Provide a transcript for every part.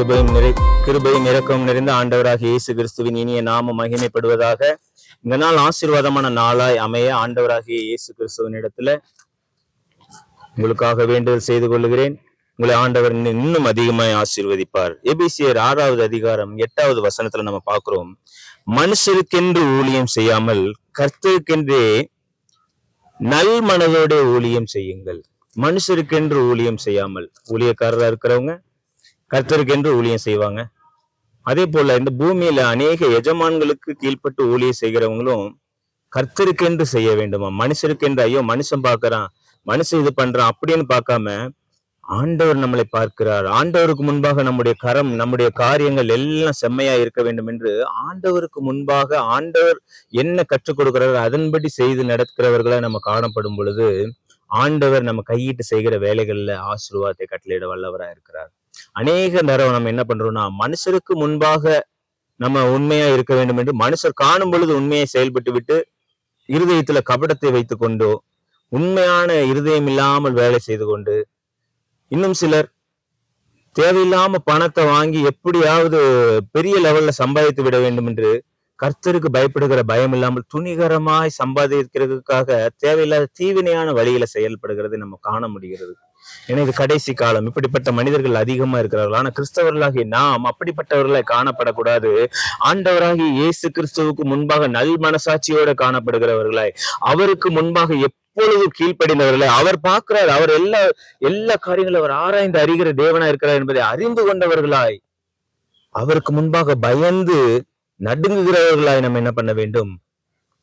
கிருபையும் இரக்கம் நிறைந்த ஆண்டவராகிய இயேசு கிறிஸ்துவின் இனிய நாம மகிமைப்படுவதாக. இந்த நாள் ஆசீர்வாதமான நாளாய் அமைய ஆண்டவராகிய இயேசு கிறிஸ்துவின் இடத்துல உங்களுக்காக வேண்டுதல் செய்து கொள்கிறேன். உங்களை ஆண்டவர் இன்னும் அதிகமாய் ஆசீர்வதிப்பார். எபேசியர் 6வது அதிகாரம் 8வது வசனத்துல நம்ம பார்க்கிறோம், மனுஷருக்கென்று ஊழியம் செய்யாமல் கர்த்தருக்கென்றே நல் மனதோட ஊழியம் செய்யுங்கள். மனுஷருக்கென்று ஊழியம் செய்யாமல், ஊழியக்காரரா இருக்கிறவங்க கர்த்தருக்கென்று ஊழியம் செய்வாங்க. அதே போல இந்த பூமியில அநேக எஜமான்களுக்கு கீழ்பட்டு ஊழியம் செய்கிறவங்களும் கர்த்தருக்கென்று செய்ய வேண்டுமா? மனுஷருக்கென்று, ஐயோ மனுஷன் பார்க்கறான், மனுஷன் இது பண்றான் அப்படின்னு பார்க்காம ஆண்டவர் நம்மளை பார்க்கிறார். ஆண்டவருக்கு முன்பாக நம்முடைய கரம், நம்முடைய காரியங்கள் எல்லாம் செம்மையா இருக்க வேண்டும் என்று ஆண்டவருக்கு முன்பாக ஆண்டவர் என்ன கற்றுக் கொடுக்கிறார் அதன்படி செய்து நடக்கிறவர்களை நம்ம காணப்படும் பொழுது ஆண்டவர் நம்ம கையிட்டு செய்கிற வேலைகள்ல ஆசீர்வாதத்தை கட்டளையிட வல்லவரா இருக்கிறார். அநேக நேரம் நம்ம என்ன பண்றோம்னா, மனுஷருக்கு முன்பாக நம்ம உண்மையா இருக்க வேண்டும் என்று மனுஷர் காணும் பொழுது உண்மையை செயல்பட்டு விட்டு இருதயத்துல கபடத்தை வைத்துக் கொண்டோ, உண்மையான இருதயம் இல்லாமல் வேலை செய்து கொண்டு, இன்னும் சிலர் தேவையில்லாம பணத்தை வாங்கி எப்படியாவது பெரிய லெவல்ல சம்பாதித்து விட வேண்டும் என்று கர்த்தருக்கு பயப்படுகிற பயம் இல்லாமல் துணிகரமாய் சம்பாதிக்கிறதுக்காக தேவையில்லாத தீவினையான வழியில செயல்படுகிறது நம்ம காண முடிகிறது. ஏன்னா இது கடைசி காலம், இப்படிப்பட்ட மனிதர்கள் அதிகமா இருக்கிறார்கள். ஆனா கிறிஸ்தவர்களாகிய நாம் அப்படிப்பட்டவர்களை காணப்படக்கூடாது. ஆண்டவராகிய இயேசு கிறிஸ்துவுக்கு முன்பாக நல் மனசாட்சியோட காணப்படுகிறவர்களாய், அவருக்கு முன்பாக எப்பொழுது கீழ்ப்படிந்தவர்களாய், அவர் பார்க்கிறார், அவர் எல்லா காரியங்களும் அவர் ஆராய்ந்து அறிகிற தேவனா இருக்கிறார் என்பதை அறிந்து கொண்டவர்களாய், அவருக்கு முன்பாக பயந்து நடுங்குகிறவர்களாய் நம்ம என்ன பண்ண வேண்டும்?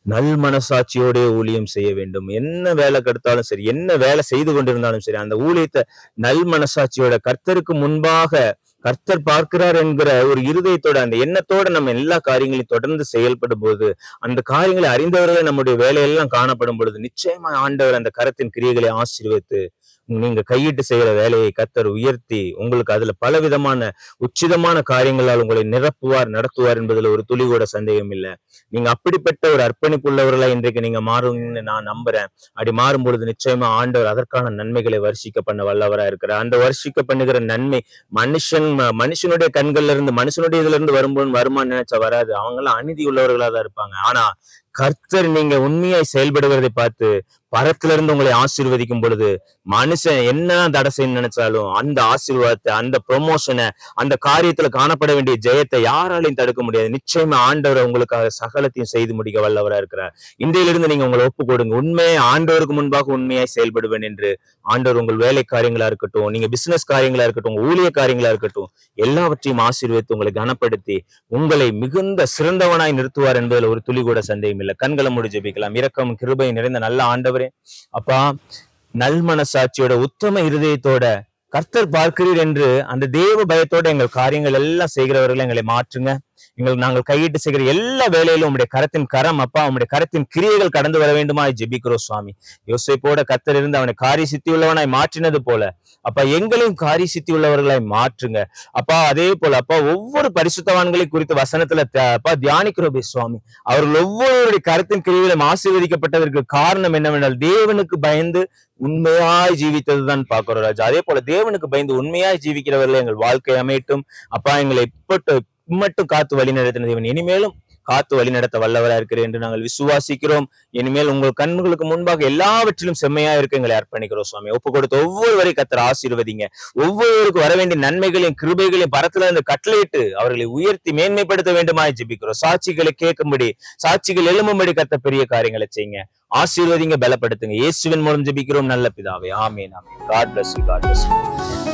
நல் மனசாட்சியோட ஊழியம் செய்ய வேண்டும். என்ன வேலை கெடுத்தாலும் சரி, என்ன வேலை செய்து கொண்டிருந்தாலும் சரி, அந்த ஊழியத்தை நல் மனசாட்சியோட, கர்த்தருக்கு முன்பாக கர்த்தர் பார்க்கிறார் என்கிற ஒரு இருதயத்தோட, அந்த எண்ணத்தோட நம்ம எல்லா காரியங்களையும் தொடர்ந்து செயல்படும் போது, அந்த காரியங்களை அறிந்தவர்களை நம்முடைய வேலையெல்லாம் காணப்படும் பொழுது நிச்சயமா ஆண்டவர் அந்த கரத்தின் கிரியைகளை ஆசீர்வதித்து நீங்க கையிட்டு செய்கிற வேலையை கர்த்தர் உயர்த்தி உங்களுக்கு அதுல பலவிதமான உச்சிதமான காரியங்களால் உங்களை நிரப்புவார், நடத்துவார் என்பதுல ஒரு துளி கூட சந்தேகம் இல்லை. நீங்க அப்படிப்பட்ட ஒரு அர்ப்பணிப்புள்ளவர்களா இன்றைக்கு நீங்க மாறுவீங்கன்னு நான் நம்புறேன். அப்படி மாறும் பொழுது நிச்சயமா ஆண்டவர் அதற்கான நன்மைகளை வருஷிக்க பண்ண வல்லவரா இருக்கிறார். அந்த வருஷிக்க பண்ணுகிற நன்மை மனுஷனுடைய கண்கள்ல இருந்து, மனுஷனுடைய இதுல இருந்து வருமானு நினைச்சா வராது. அவங்க எல்லாம் அநீதி உள்ளவர்களா தான் இருப்பாங்க. ஆனா கர்த்தர் நீங்க உண்மையாய் செயல்படுகிறதை பார்த்து பரத்துல இருந்து உங்களை ஆசீர்வதிக்கும் பொழுது, மனுஷன் என்ன தடை செய்ய நினைச்சாலும் அந்த ஆசீர்வாதத்தை, அந்த ப்ரொமோஷனை, அந்த காரியத்துல காணப்பட வேண்டிய ஜெயத்தை யாராலையும் தடுக்க முடியாது. நிச்சயமா ஆண்டவர் உங்களுக்காக சகலத்தையும் செய்து முடிக்க வல்லவரா இருக்கிறார். இன்றையிலிருந்து நீங்க உங்களை ஒப்பு கொடுங்க. உண்மையை ஆண்டவருக்கு முன்பாக உண்மையாய் செயல்படுவேன் என்று ஆண்டவர் உங்கள் வேலை காரியங்களா இருக்கட்டும், நீங்க பிசினஸ் காரியங்களா இருக்கட்டும், ஊழிய காரியங்களா இருக்கட்டும், எல்லாவற்றையும் ஆசீர்வதித்து உங்களை கனப்படுத்தி உங்களை மிகுந்த சிறந்தவனாய் நிறுத்துவார் என்பதில் ஒரு துளி கூட சந்தேகம் இல்லை. கண்களை மூடி ஜெபிக்கலாம். இரக்கம் கிருபை நிறைந்த நல்ல ஆண்டவரே, அப்பா, நல் மனசாட்சியோட உத்தம இருதயத்தோட கர்த்தர் பார்க்கிறீர் என்று அந்த தேவ பயத்தோட எங்கள் காரியங்கள் எல்லாம் செய்கிறவர்களை எங்களை மாற்றுங்க. நாங்கள் கையிட்டு செய்கிற எல்லா வேலையிலும் உங்களுடைய கரத்தின் கரம், அப்பா, உங்களுடைய கரத்தின் கிரியைகள் கடந்து வர வேண்டுமா ஜெபிக்கிறோம் சுவாமி. யோசேப்போட கர்த்தர் இருந்து அவனை காரிய சித்தி உள்ளவனாய் மாற்றினது போல அப்பா எங்களையும் காரிய சித்தி உள்ளவர்களாய் மாற்றுங்க அப்பா. அதே போல அப்பா ஒவ்வொரு பரிசுத்தவான்களை குறித்து வசனத்துல அப்பா தியானிக்கிறோம் சுவாமி. அவர்கள் ஒவ்வொருவருடைய கரத்தின் கிரியைகளும் ஆசீர்வதிக்கப்பட்டதற்கு காரணம் என்னவென்றால் தேவனுக்கு பயந்து உண்மையாய் ஜீவித்ததுதான் பார்க்கிறோம் ராஜா. அதே போல தேவனுக்கு பயந்து உண்மையாய் ஜீவிக்கிறவர்களை எங்கள் வாழ்க்கை அமையட்டும் அப்பா. எங்களை மட்டும் காத்து வழி நடத்தின தேவன் இனிமேலும் காத்து வழி நடத்த வல்லவரா இருக்கிறேன் என்று நாங்கள் விசுவாசிக்கிறோம். இனிமேல் உங்கள் கண்களுக்கு முன்பாக எல்லாவற்றிலும் செம்மையா இருக்க எங்களை அர்ப்பணிக்கிறோம் சுவாமி. ஒப்பு கொடுத்த ஒவ்வொருவரை கர்த்தர் ஆசீர்வதிங்க. ஒவ்வொருவருக்கும் வர வேண்டிய நன்மைகளையும் கிருபைகளையும் பரத்துல இருந்து கட்டளையிட்டு அவர்களை உயர்த்தி மேன்மைப்படுத்த வேண்டுமாய் ஜெபிக்கிறோம். சாட்சிகளை கேட்கும்படி, சாட்சிகள் எழும்பும்படி கர்த்தர் பெரிய காரியங்களை செய்யுங்க. ஆசீர்வதிங்க, பலப்படுத்துங்க. இயேசுவின் மூலம் ஜெபிக்கிறோம் நல்ல பிதாவே, ஆமென் ஆமென். God bless you. God bless you.